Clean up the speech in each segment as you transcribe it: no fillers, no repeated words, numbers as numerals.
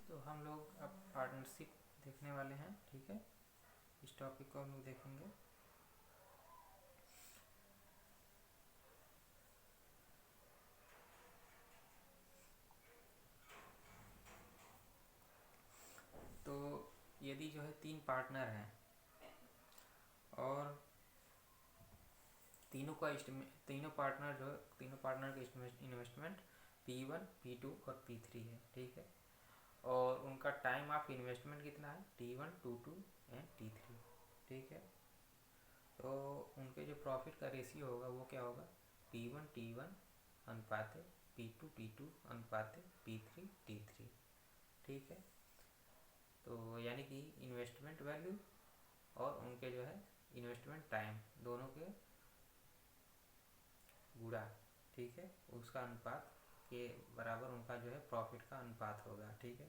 तो हम लोग अब पार्टनरशिप देखने वाले हैं। ठीक है, इस टॉपिक को हम लोग देखेंगे। तो यदि जो है तीन पार्टनर हैं और तीनों पार्टनर का इन्वेस्टमेंट P1, P2 और P3 है। ठीक है, और उनका टाइम ऑफ इन्वेस्टमेंट कितना है, T1, T2 एंड T3। ठीक है, तो उनके जो प्रॉफिट का रेशियो होगा वो क्या होगा, P1 T1 अनुपात P2 T2 अनुपात P3 T3। ठीक है, तो यानी कि इन्वेस्टमेंट वैल्यू और उनके जो है इन्वेस्टमेंट टाइम दोनों के गुणा, ठीक है, उसका अनुपात के बराबर उनका जो है प्रॉफिट का अनुपात होगा। ठीक है,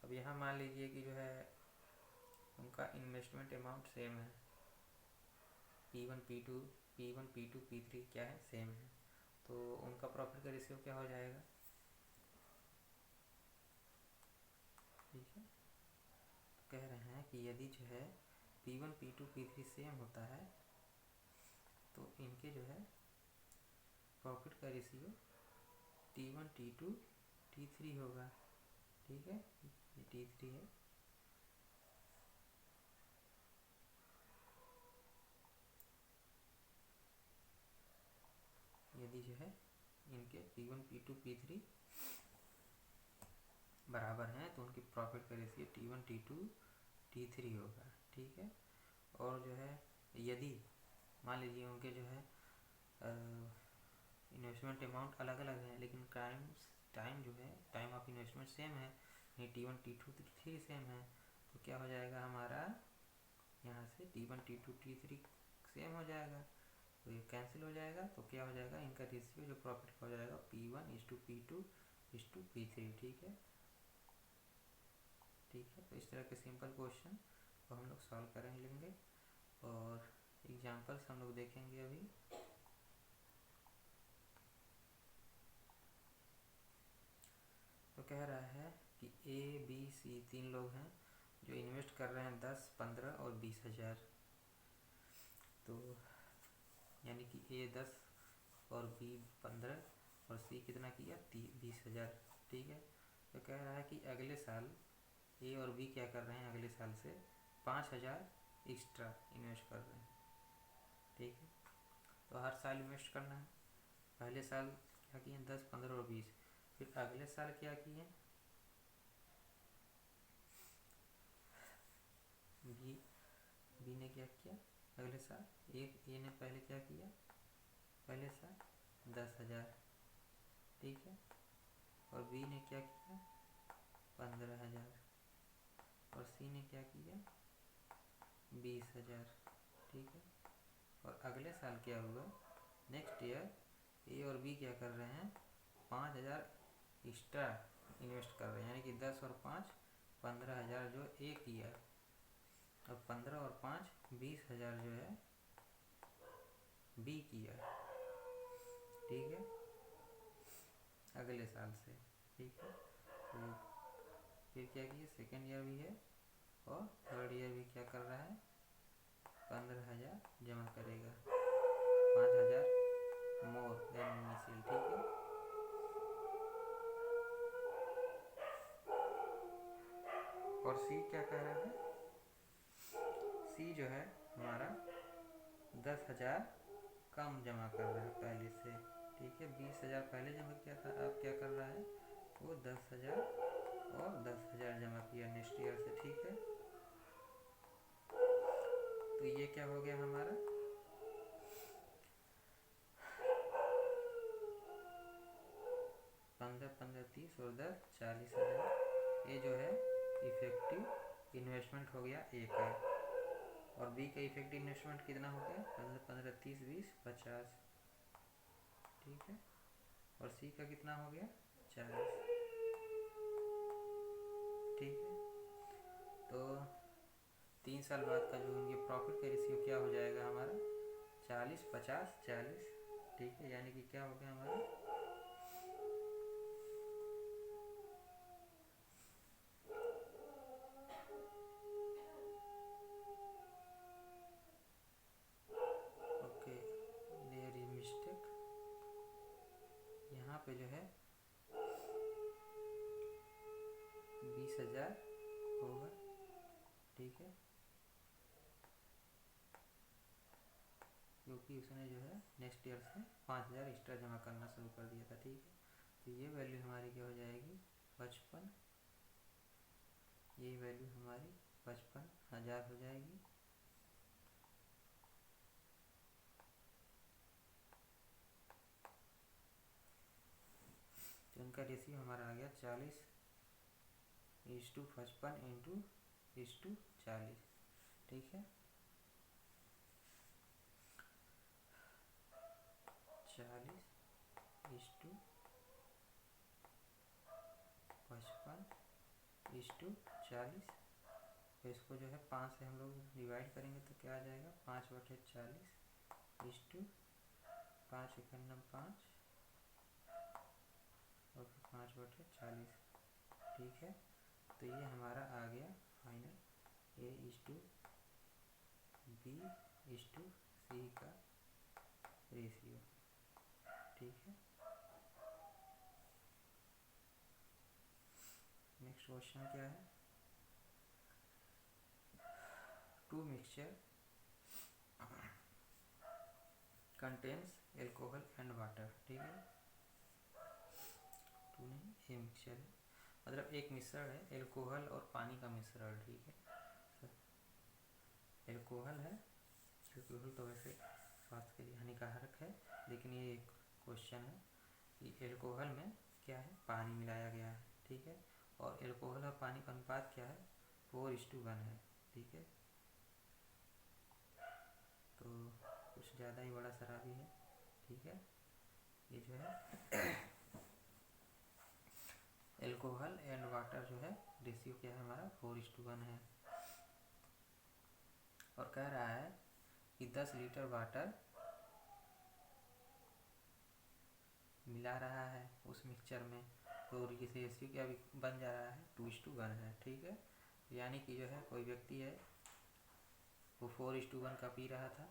अब यहाँ मान लीजिए कि जो है उनका इन्वेस्टमेंट अमाउंट सेम है, P1 P2 P3 क्या है, सेम है, तो उनका प्रॉफिट का रेशियो क्या हो जाएगा। ठीक है, तो कह रहे हैं कि यदि जो है P1 P2 P3 सेम होता है तो इनके जो है प्रॉफिट का रेशियो T1 T2 T3 होगा। ठीक है, ये T3 है। यदि जो है इनके P1 P2 P3 बराबर हैं तो उनकी प्रॉफिट का रेशियो T1 T2 T3 होगा। ठीक है, और जो है यदि मान लीजिए उनके जो है इन्वेस्टमेंट अमाउंट अलग अलग है लेकिन टाइम जो है टाइम ऑफ इन्वेस्टमेंट सेम है, नहीं T1 T2 T3 सेम है, तो क्या हो जाएगा हमारा यहाँ से T1 T2 T3 सेम हो जाएगा, तो ये कैंसिल हो जाएगा, तो क्या हो जाएगा इनका रेशियो जो प्रॉफिट का हो जाएगा P1:P2:P3। ठीक है, तो इस तरह के सिंपल क्वेश्चन को हम लोग सॉल्व कर लेंगे और एग्जांपल्स हम लोग देखेंगे अभी। तो कह रहा है कि ABC तीन लोग हैं जो इन्वेस्ट कर रहे हैं 10, 15 और 20,000। तो यानी कि A 10 और B 15 और C कितना किया, 20,000। ठीक है, तो कह रहा है कि अगले साल A और B क्या कर रहे हैं, अगले साल से 5,000 एक्स्ट्रा इन्वेस्ट कर रहे हैं। ठीक है, तो हर साल इन्वेस्ट करना है। पहले साल क्या किए, 10, 15 और 20। फिर अगले साल क्या किए, बी ने क्या किया अगले साल, ए ने पहले क्या किया, पहले साल 10,000। ठीक है, और बी ने क्या किया 15,000 और सी ने क्या किया 20,000। ठीक है, और अगले साल क्या हुआ, नेक्स्ट ईयर ए और बी क्या कर रहे हैं, 5,000 एक्स्ट्रा इन्वेस्ट कर रहे हैं, यानी कि 10 और 5 15,000 जो ए किया, और 15 और 5 20,000 जो है बी किया। ठीक है, अगले साल से। ठीक है, तो फिर क्या किया, सेकेंड ईयर भी है और थर्ड ईयर भी क्या कर रहा है, 15,000 जमा करेगा, 5,000 मोर देन इनिशियल। ठीक है, और सी क्या कह रहा है, सी जो है हमारा 10,000 कम जमा कर रहा है पहले से। ठीक है, 20,000 पहले जमा किया था, अब क्या कर रहा है वो 10,000 और 10,000 जमा किया नेक्स्ट ईयर से। ठीक है, तो ये क्या हो गया हमारा, 15, 15, 30 और 10 40,000। ये जो है इफेक्टिव इन्वेस्टमेंट हो गया ए का, और बी का इफेक्टिव इन्वेस्टमेंट कितना हो गया, 15, 15, 30, 20, 50। ठीक है, और सी का कितना हो गया 40। ठीक है, तो 3 साल बाद का जो ये प्रॉफिट का रेशियो क्या हो जाएगा हमारा, 40, 50, 40। ठीक है, यानी कि क्या हो गया हमारा 20,000 होगा, ठीक है, क्योंकि उसने जो है नेक्स्ट ईयर से 5,000 एक्स्ट्रा जमा करना शुरू कर दिया था, ठीक है। तो ये वैल्यू हमारी क्या हो जाएगी 55, ये वैल्यू हमारी 55,000 हो जाएगी। तो इनका रेशियो हमारा आ गया 40:55 ठीक है, 40:55:40। तो इसको जो है 5 से हम लोग डिवाइड करेंगे तो क्या आ जाएगा 5/40:5 एकम 5 और फिर 5/40, ठीक है। तो ये हमारा आ गया फाइनल A/B/C का रेशियो, ठीक है। नेक्स्ट क्वेश्चन क्या है, two mixture contains alcohol and water, ठीक है, टू नहीं ये मिक्सचर है, मतलब एक मिश्रण है एल्कोहल और पानी का मिश्रण, ठीक है। एल्कोहल है, एल्कोहल तो वैसे स्वास्थ्य के लिए हानिकारक है, लेकिन ये एक क्वेश्चन है कि एल्कोहल में क्या है पानी मिलाया गया है, ठीक है, और एल्कोहल और पानी का अनुपात क्या है 4:1 है, ठीक है। तो कुछ ज़्यादा ही बड़ा शराबी है, ठीक है। ये जो है एल्कोहल एंड वाटर जो है रेशियो क्या है हमारा 4:1 है, और कह रहा है कि 10 लीटर वाटर मिला रहा है उस मिक्सचर में, तो इस रेशियो क्या बन जा रहा है 2:1 है, ठीक है। यानी कि जो है कोई व्यक्ति है वो 4:1 का पी रहा था,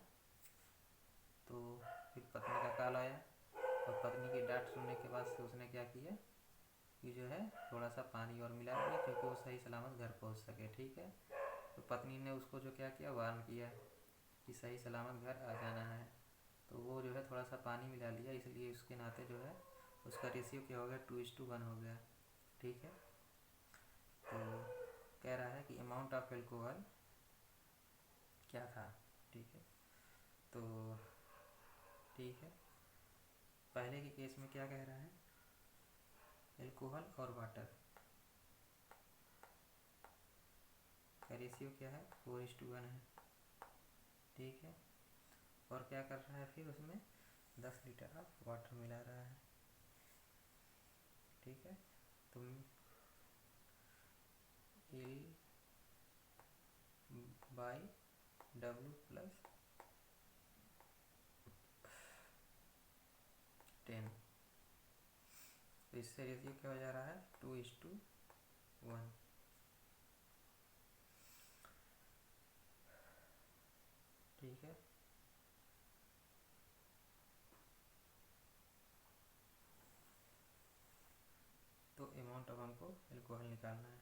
तो फिर पत्नी का कॉल आया और पत्नी की डांट सुनने के बाद से उसने क्या किया कि जो है थोड़ा सा पानी और मिला दिया क्योंकि वो सही सलामत घर पहुंच सके, ठीक है। तो पत्नी ने उसको जो क्या किया वार्न किया कि सही सलामत घर आ जाना है, तो वो जो है थोड़ा सा पानी मिला लिया, इसलिए उसके नाते जो है उसका रेशियो क्या हो गया 2:1 हो गया, ठीक है। तो कह रहा है कि अमाउंट ऑफ एल्कोहल क्या था, ठीक है। तो ठीक है, पहले के केस में क्या कह रहा है एल्कोहल और वाटर का रेशियो क्या है 4:1 है, ठीक है। और क्या कर रहा है फिर उसमें 10 लीटर ऑफ वाटर मिला रहा है, ठीक है। तो L/W+10, तो इससे रेशियो क्या हो जा रहा है 2:1, ठीक है। तो अमाउंट ऑफ हमको एल्कोहल निकालना है,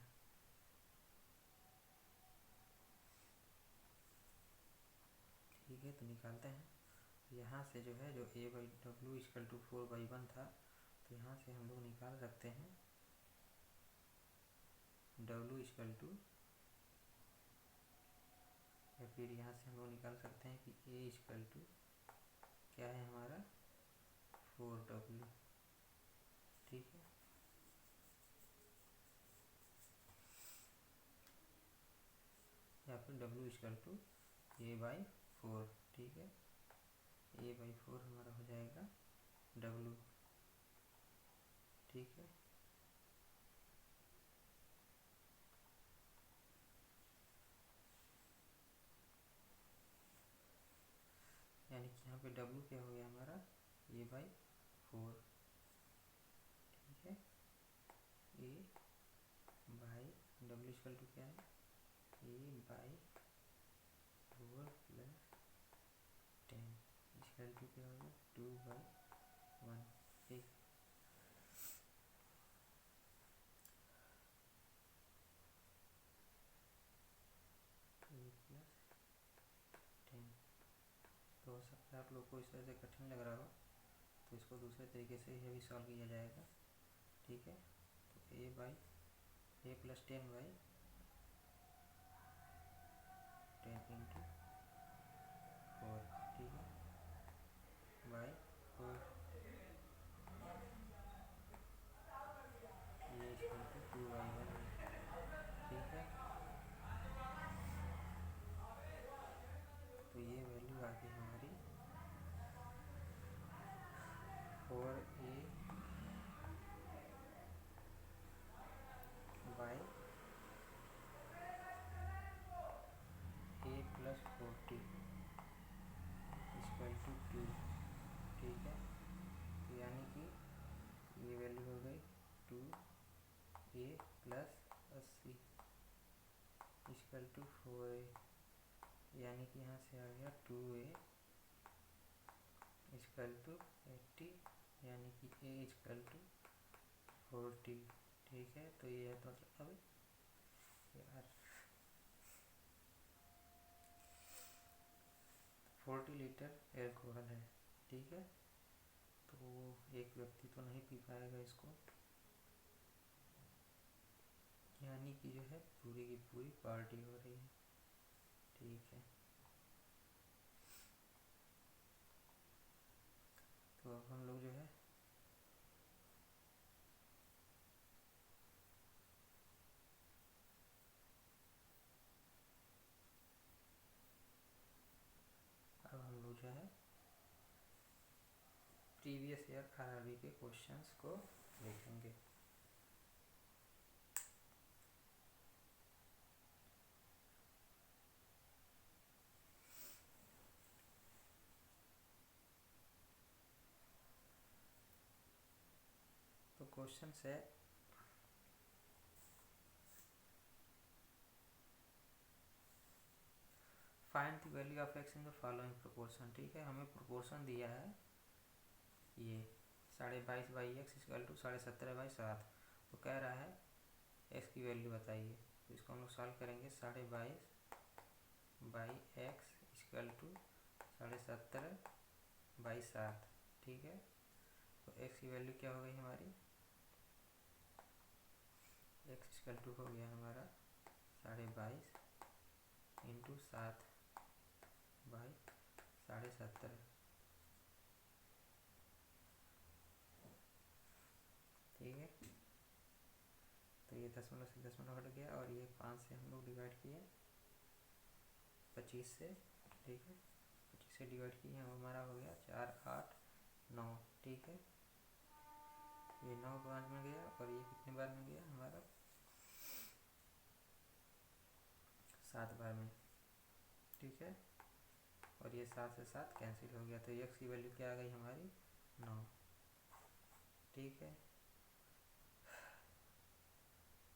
ठीक है। तो निकालते हैं, यहाँ से जो है जो A/W=4/1 था, तो यहाँ से हम लोग निकाल सकते हैं W या फिर यहाँ से हम लोग निकाल सकते हैं कि A क्या है हमारा 4W, ठीक है। या फिर W=A/4, ठीक है। A/4 हमारा हो जाएगा W, ठीक है। यानी कि यहाँ पे W क्या हो गया हमारा A/4, ठीक है। A/W क्या है A/4 + 10 क्या हो गया 2/1, ठीक। आप लोग को इस तरह से कठिन लग रहा हो तो इसको दूसरे तरीके से यह भी सॉल्व किया जाएगा, ठीक है। तो ए प्लस 10/10 इंटू 4, ठीक है, बाई 4, ये इक्वल टू 2/1, ठीक है। तो ये वैल्यू आ गई हमारी 4a by a plus 40 equal to 2, ठीक है। तो यानी कि ये वैल्यू हो गई 2a plus 80 equal to 4a, यानी कि यहाँ से आ गया 2a इक्वल टू 80, यानी कि a इक्वल टू 40, ठीक है। तो ये है तो अब यार 40 लीटर एल्कोहल है, ठीक है। तो एक व्यक्ति तो नहीं पी पाएगा इसको, यानी कि जो है पूरी की पूरी पार्टी हो रही है, ठीक है। तो अब हम लोग जो है जो है प्रीवियस ईयर आरआरबी के क्वेश्चंस को देखेंगे। तो क्वेश्चन है find the value of x in the following proportion, ठीक है। हमें प्रोपोर्शन दिया है ये 22.5/x इक्वल टू 17.5/7, तो कह रहा है एक्स की वैल्यू बताइए। तो इसको हम लोग सॉल्व करेंगे 22/x इक्वल टू 17/7, ठीक है। तो एक्स की वैल्यू क्या हो गई हमारी, एक्स इक्वल टू हो गया हमारा 22.5 इंटू 7/17, ठीक है। तो ये 0.0 से 0.0 हट गया और ये 5 से हम लोग डिवाइड किए 25 से, ठीक है। 25 से डिवाइड किए हमारा हो गया 4, 8, 9, ठीक है। ये 9 5 में गया और ये कितने बार में गया हमारा 7 बार में, ठीक है। और ये 7 से 7 कैंसिल हो गया, तो एक्स की वैल्यू क्या आ गई हमारी 9, ठीक है।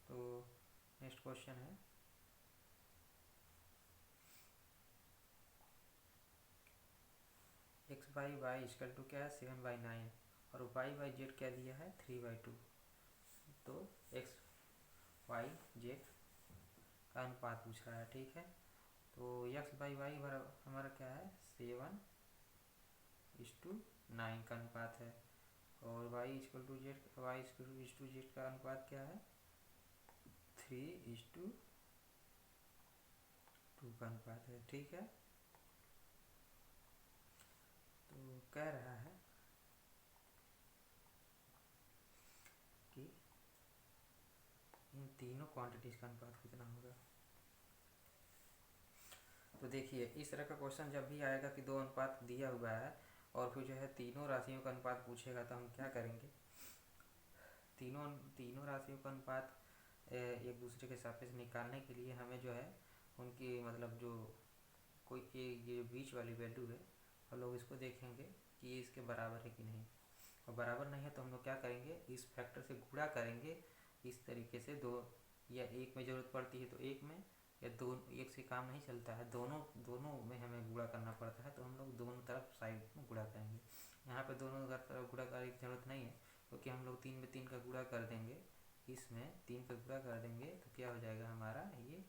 तो नेक्स्ट क्वेश्चन है x by y equal to क्या है 7/9 और y/z क्या दिया है 3/2। तो एक्स वाई जेड का अनुपात पूछ रहा है, ठीक है। तो एक्स बाई वाई हमारा क्या है 7:9 का अनुपात है और y इक्वल टू जेड का अनुपात क्या है 3:2 का अनुपात है, ठीक है। तो कह रहा है कि इन तीनों क्वांटिटीज का अनुपात कितना होगा। तो देखिए इस तरह का क्वेश्चन जब भी आएगा कि दो अनुपात दिया हुआ है और फिर जो है तीनों राशियों का अनुपात पूछेगा तो हम क्या करेंगे, तीनों राशियों का अनुपात एक दूसरे के सापेक्ष निकालने के लिए हमें जो है उनकी मतलब जो कोई ये बीच वाली वैल्यू है हम लोग इसको देखेंगे कि ये इसके बराबर है कि नहीं, और बराबर नहीं है तो हम लोग क्या करेंगे इस फैक्टर से गुणा करेंगे इस तरीके से, दो या एक में ज़रूरत पड़ती है तो एक में, या दो एक से काम नहीं चलता है, दोनों में हमें गुणा करना पड़ता है, तो हम लोग दोनों तरफ साइड में गुणा करेंगे। यहाँ पे दोनों तरफ गुणा करने की जरूरत नहीं है क्योंकि हम लोग 3 में 3 का गुणा कर देंगे, इसमें 3 का गुणा कर देंगे तो क्या हो जाएगा हमारा ये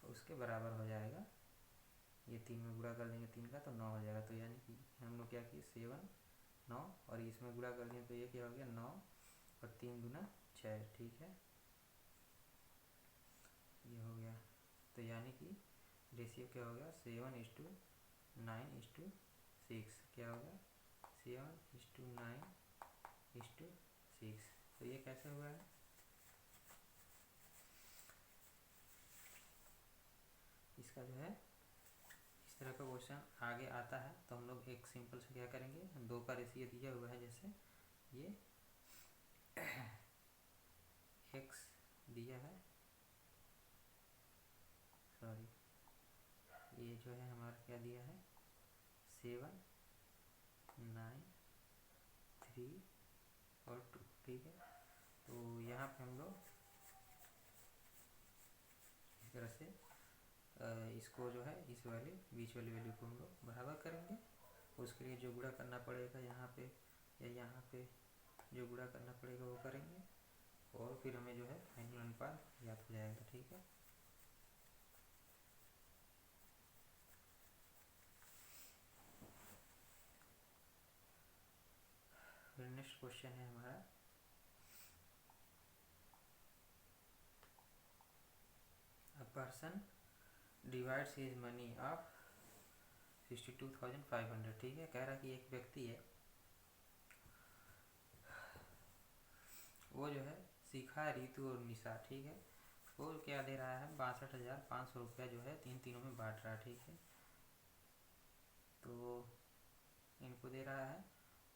उसके बराबर हो जाएगा, ये 3 में गुणा कर देंगे 3 का तो 9 हो जाएगा। तो यानी कि हम लोग क्या किए 7 9 और इसमें गुणा कर दिए तो ये क्या हो गया 9 और 3 दूना 6। ठीक है, ये हो गया। तो यानी कि रेशियो क्या हो गया 7:9:6 क्या हो गया 7:9:6। तो ये कैसे हुआ है, इसका जो है इस तरह का क्वेश्चन आगे आता है तो हम लोग एक सिंपल से क्या करेंगे, 2 का रेशियो दिया हुआ है, जैसे ये x दिया है, सॉरी ये जो है हमारा क्या दिया है 7 9 3 और 2। ठीक है, तो यहाँ पे हम लोग इस तरह से इसको जो है इस वाले बीच वाली वैल्यू को हम लोग बराबर करेंगे। उसके लिए जो गुणा करना पड़ेगा यहाँ पे या यहाँ पे जो गुणा करना पड़ेगा वो करेंगे और फिर हमें जो है फाइनल अनुपात याद हो जाएगा। ठीक है, फिर नेक्स्ट क्वेश्चन है हमारा a person divides his money of 62,500। ठीक है, कह रहा कि एक व्यक्ति है वो जो है शिखा रितु और निशा, ठीक है, वो क्या दे रहा है 62,500 रुपया जो है तीनों में बांट रहा है। ठीक है, तो इनको दे रहा है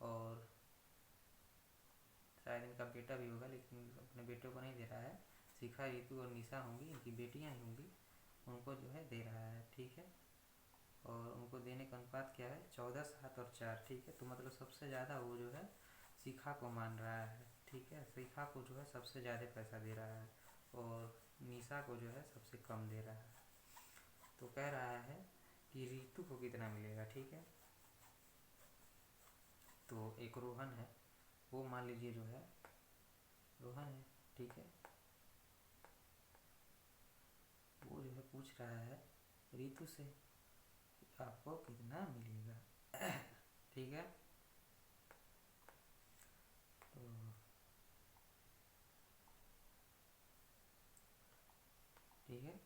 और शायद इनका बेटा भी होगा लेकिन अपने बेटों को नहीं दे रहा है। शिखा रितु और निशा होंगी, इनकी बेटियां ही होंगी, उनको जो है दे रहा है। ठीक है, और उनको देने का अनुपात क्या है 14 7 और 4। ठीक है, तो मतलब सबसे ज़्यादा वो जो है शिखा को मान रहा है। ठीक है, शिखा को जो है सबसे ज़्यादा पैसा दे रहा है और निशा को जो है सबसे कम दे रहा है। तो कह रहा है कि रितु को कितना मिलेगा। ठीक है, तो एक रोहन है, वो मान लीजिए जो है रोहन है। ठीक है, वो जो है पूछ रहा है रितु से आपको कितना मिलेगा। ठीक है, तो ठीक है,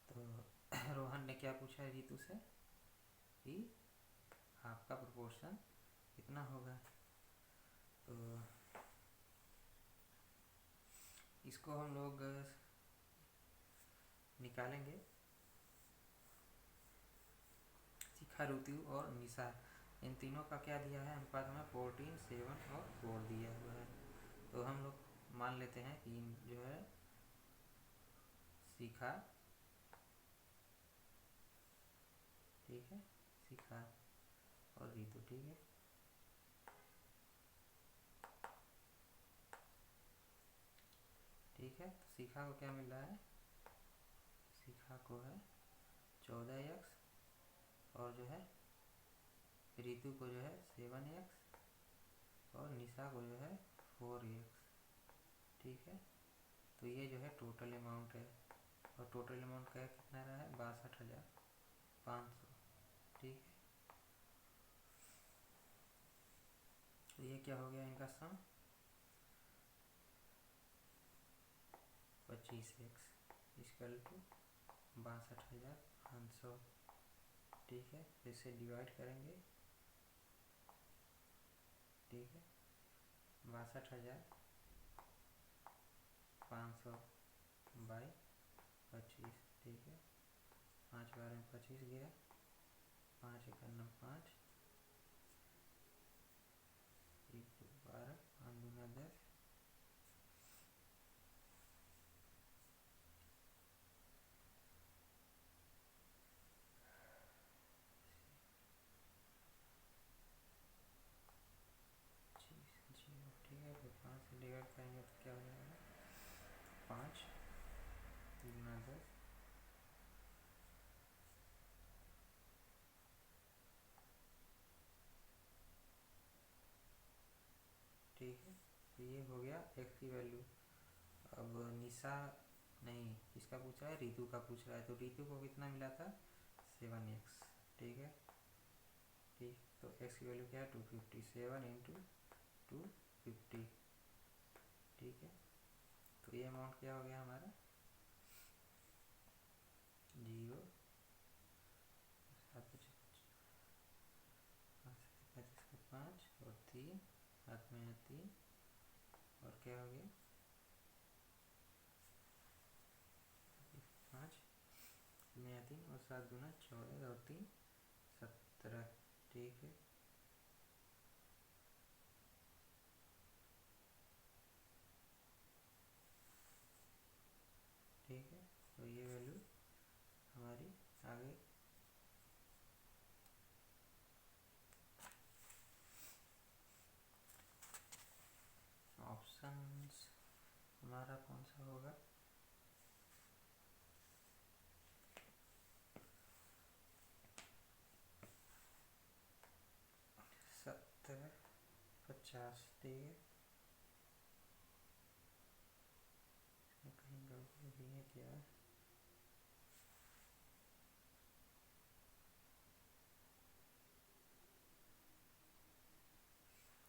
तो रोहन ने क्या पूछा है रितु से कि आपका प्रोपोर्शन कितना होगा। तो इसको हम लोग निकालेंगे। शिखा ऋतु और निशा इन तीनों का क्या दिया है अनुपात में 14 7 और 4 दिया हुआ है। तो हम लोग मान लेते हैं कि जो है शिखा, ठीक है, शिखा और रितु। ठीक है, ठीक है, तो शिखा को क्या मिल रहा है, शिखा को है 14x और जो है रितु को जो है 7x और निशा को जो है 4x। ठीक है, तो ये जो है टोटल अमाउंट है और टोटल अमाउंट का कितना रहा है 62,500। ठीक है, तो ये क्या हो गया इनका सम 25x इक्वल टू 62,500। ठीक है, तो इसे डिवाइड करेंगे। ठीक है, 62,500 बाई 25। ठीक है, 5 बार में 25 गया, 5 1 9 5, 1 2 12, 5 दूना 10, जीरो। ठीक है, फिर 5 से डिवाइड करेंगे तो क्या हो जाएगा 5 दूना 10, ठीक है, तो ये हो गया x की वैल्यू। अब निशा नहीं, इसका पूछ रहा है रितु का पूछ रहा है, तो रितु को कितना मिला था 7x, ठीक है। ठीक, तो x की वैल्यू क्या है 250, 7 इंटू 250, ठीक है। तो ये अमाउंट क्या हो गया हमारा 0, 7 25 5 और 3 हाथ में है 3 और क्या हो गया 5 में 3 और 7 गुना 14 और 3 17, ठीक है। ठीक है, तो ये वैल्यू हमारी आ गई। ऑप्शंस हमारा कौन सा होगा 70 50, ठीक है। कहीं गड़बड़ी है क्या,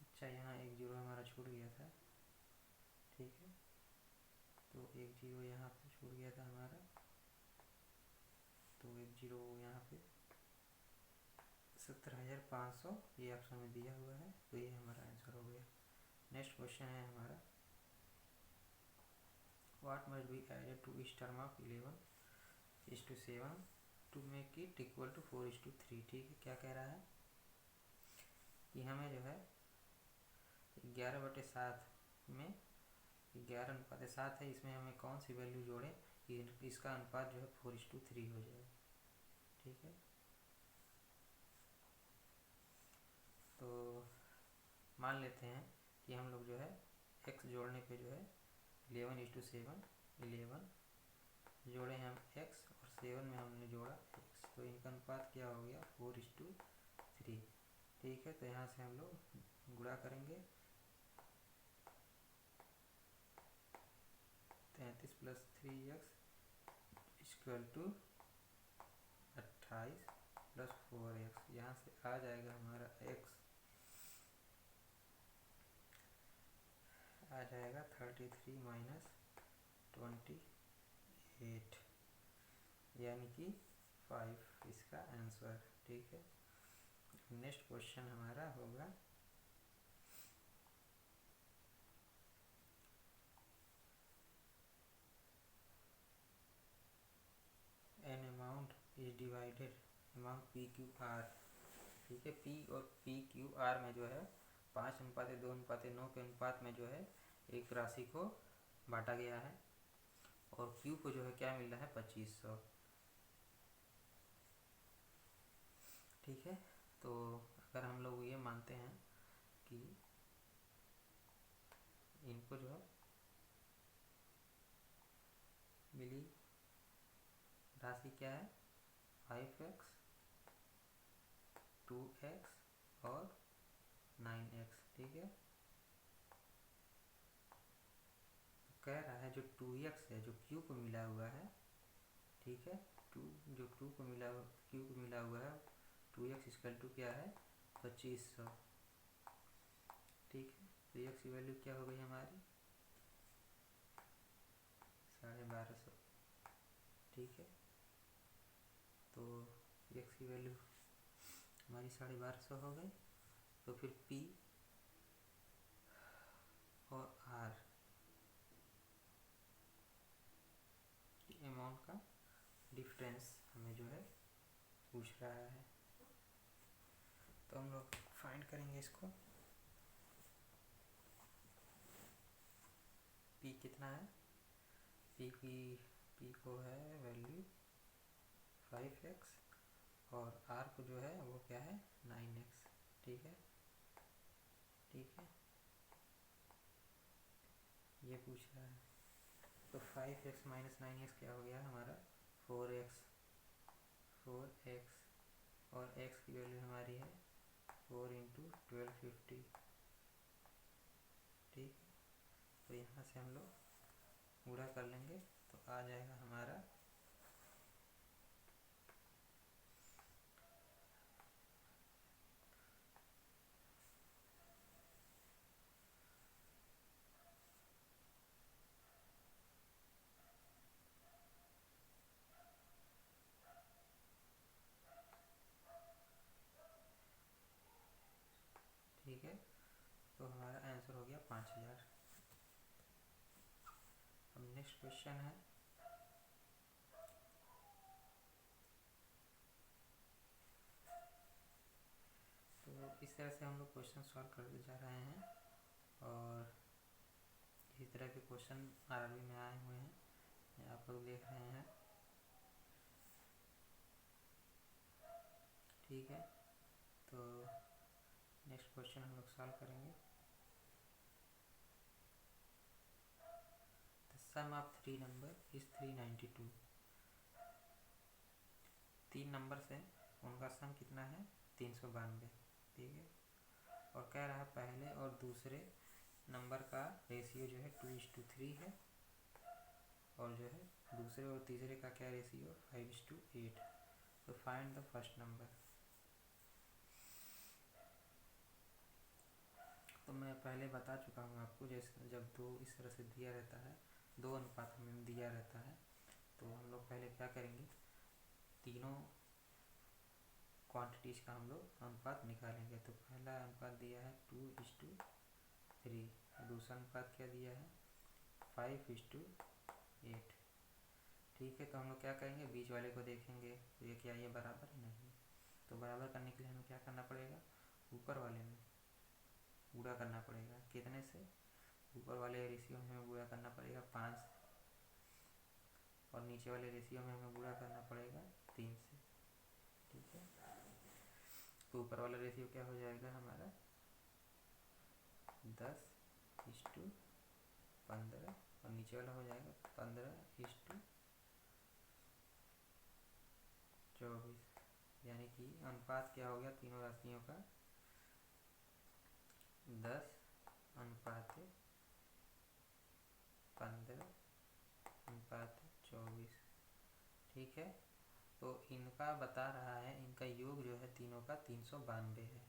अच्छा यहाँ एक जीरो हमारा छूट गया था, ठीक है। तो एक जीरो यहाँ पे छूट गया था हमारा, तो एक जीरो यहाँ पे 70,500 ये ऑप्शन में दिया हुआ है, तो ये हमारा आंसर हो गया। नेक्स्ट क्वेश्चन है हमारा what must be added to each term of 11:7 to make it equal to 4:3, ठीक है। क्या कह रहा है कि हमें जो है 11/7 में 11:7 है, इसमें हमें कौन सी वैल्यू जोड़ें कि इसका अनुपात जो है 4:3 हो जाए, ठीक है। तो मान लेते हैं कि हम लोग जो है x जोड़ने पे जो है 11:7 11 जोड़े हम x और 7 में हमने जोड़ा x, तो इनका अनुपात क्या हो गया 4:3, ठीक है। तो यहाँ से हम लोग गुणा करेंगे 33 + 3x = 28 + 4x, यहाँ से आ जाएगा हमारा x आ जाएगा 33 - 28 यानी कि 5 इसका आंसर, ठीक है। नेक्स्ट क्वेश्चन हमारा होगा an amount is divided among PQR, ठीक है। P और PQR में जो है 5:2:9 के अनुपात में जो है एक राशि को बांटा गया है और Q को जो है क्या मिल रहा है 2500, ठीक है। तो अगर हम लोग ये मानते हैं कि इनको जो है मिली राशि क्या है 5x 2x और 9x, ठीक है। कह रहा है जो 2x है जो Q को मिला हुआ है, ठीक है, जो Q को मिला हुआ है 2x = क्या है 2500, ठीक है। तो x की वैल्यू क्या हो गई हमारी 1250, ठीक है। तो x की वैल्यू हमारी 1250 हो गई। तो फिर P और R की अमाउंट का डिफरेंस हमें जो है पूछ रहा है, तो हम लोग फाइंड करेंगे इसको। P कितना है, P को है वैल्यू 5x और R को जो है वो क्या है 9x, ठीक है, ठीक है। ये पूछ रहा है तो 5x - 9x क्या हो गया हमारा 4x और x की वैल्यू हमारी है 4 × 1250, ठीक है। तो यहाँ से हम लोग गुणा कर लेंगे तो आ जाएगा हमारा नेक्स्ट क्वेश्चन है तो इस तरह से हम लोग क्वेश्चन सॉल्व करते जा रहे हैं और इस तरह के क्वेश्चन आरआरबी में आए हुए हैं, आप लोग देख रहे हैं। ठीक है, तो नेक्स्ट क्वेश्चन हम लोग सॉल्व करेंगे। The sum of 3 number is 392। 3 numbers हैं, उनका सम कितना है 392। ठीक है, और कह रहा है पहले और दूसरे नंबर का रेशियो जो है 2:3 है, और जो है दूसरे और तीसरे का क्या रेशियो 5:8। तो फाइंड द फर्स्ट नंबर। तो मैं पहले बता चुका हूँ आपको, जैसे जब दो इस तरह से दिया रहता है, 2 अनुपात में दिया रहता है, तो हम लोग पहले क्या करेंगे, तीनों क्वांटिटीज़ का हम लोग अनुपात निकालेंगे। तो पहला अनुपात दिया है 2:3, दूसरा अनुपात क्या दिया है 5:8। ठीक है, तो हम लोग क्या करेंगे, बीच वाले को देखेंगे तो ये क्या, ये बराबर है नहीं। तो बराबर करने के लिए हमें क्या करना पड़ेगा, ऊपर वाले में गुणा करना पड़ेगा। कितने से, ऊपर वाले रेशियो में हमें गुणा करना पड़ेगा 5, और नीचे वाले रेशियो में हमें गुणा करना पड़ेगा 3 से। ठीक है, तो ऊपर वाला रेशियो क्या हो जाएगा हमारा 10:15, और नीचे वाला हो जाएगा 15:24। यानी कि अनुपात क्या हो गया तीनों राशियों का 10:15:24। ठीक है, तो इनका बता रहा है, इनका योग जो है तीनों का 392 है।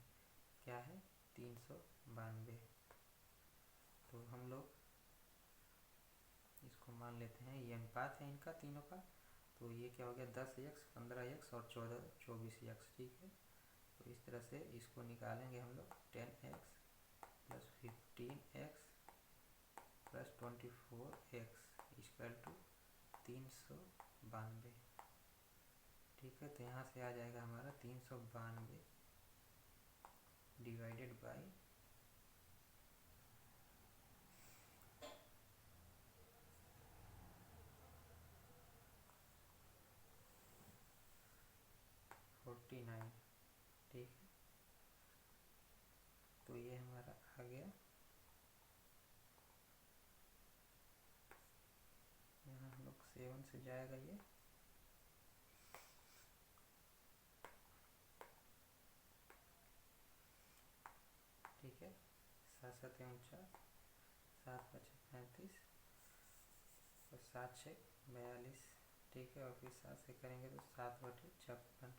क्या है 392। तो हम लोग इसको मान लेते हैं ये अनुपात है इनका तीनों का। तो ये क्या हो गया 10x, 15x और 24x। ठीक है, तो इस तरह से इसको निकालेंगे हम लोग 10x + 15x + 24x = 392। ठीक है, तो यहाँ से आ जाएगा हमारा 392 डिवाइडेड बाई 49। ठीक है, तो ये हमारा आ गया, यहाँ हम लोग 7 से जाएगा ये। ठीक है, 7 7 49, 7 5 35 और 7 6 42। ठीक है, और फिर 7 से करेंगे तो 7/56।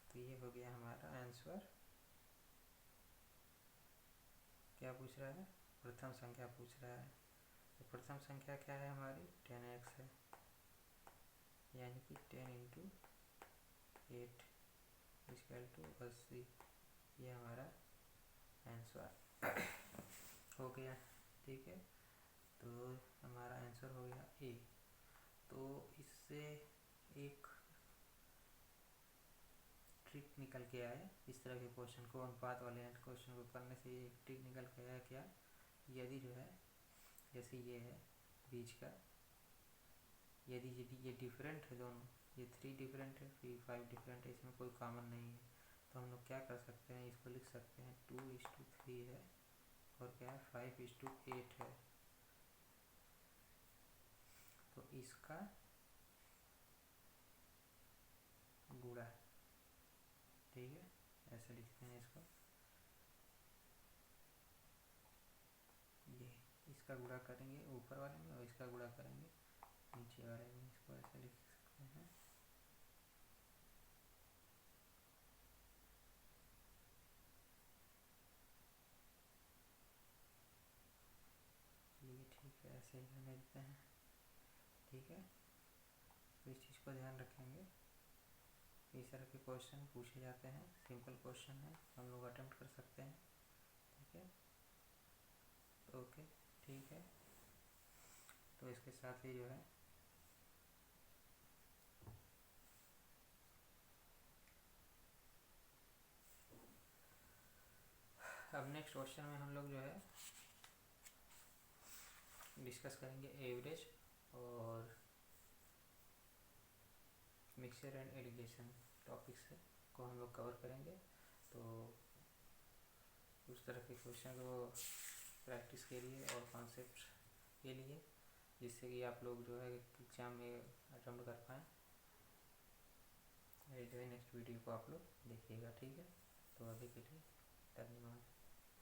तो ये हो गया हमारा आंसर। क्या पूछ रहा है, प्रथम संख्या पूछ रहा है। तो प्रथम संख्या क्या है हमारी 10x है, यानी कि 10 × 8 = 80। ये हमारा आंसर हो गया। ठीक है, तो हमारा आंसर हो गया ए। तो इससे एक ट्रिक निकल के आया, इस तरह के क्वेश्चन को, अनुपात वाले क्वेश्चन को करने से एक ट्रिक निकल के आया क्या, यदि जो है जैसे ये है बीच का, यदि ये डिफरेंट है दोनों, ये 3 डिफरेंट है फिर 5 डिफरेंट है, इसमें कोई कॉमन नहीं है, तो हम लोग क्या कर सकते हैं, इसको लिख सकते हैं 2:3 है और क्या है 5:8 है। तो इसका गुणा। ठीक है, ऐसे लिखते हैं इसको, ये इसका गुणा करेंगे ऊपर वाले में और इसका गुणा करेंगे नीचे वाले में, इसको ऐसे लिख सकते हैं। चलिए ठीक है, ऐसे ही रहने देते हैं। ठीक है, तो इस चीज़ को ध्यान रखेंगे, इस तरह के क्वेश्चन पूछे जाते हैं, सिंपल क्वेश्चन है, हम लोग अटेम्प्ट कर सकते हैं। ठीक है, ओके, ठीक है। तो इसके साथ ही जो है अब नेक्स्ट क्वेश्चन में हम लोग जो है डिस्कस करेंगे एवरेज और मिक्सचर एंड एलिगेशन टॉपिक्स को हम लोग कवर करेंगे। तो उस तरह के क्वेश्चन को प्रैक्टिस के लिए और कॉन्सेप्ट के लिए, जिससे कि आप लोग जो है एग्ज़ाम में अटेम्प्ट कर पाएँ। ये जो है नेक्स्ट वीडियो को आप लोग देखिएगा, ठीक है। तो अभी के लिए धन्यवाद।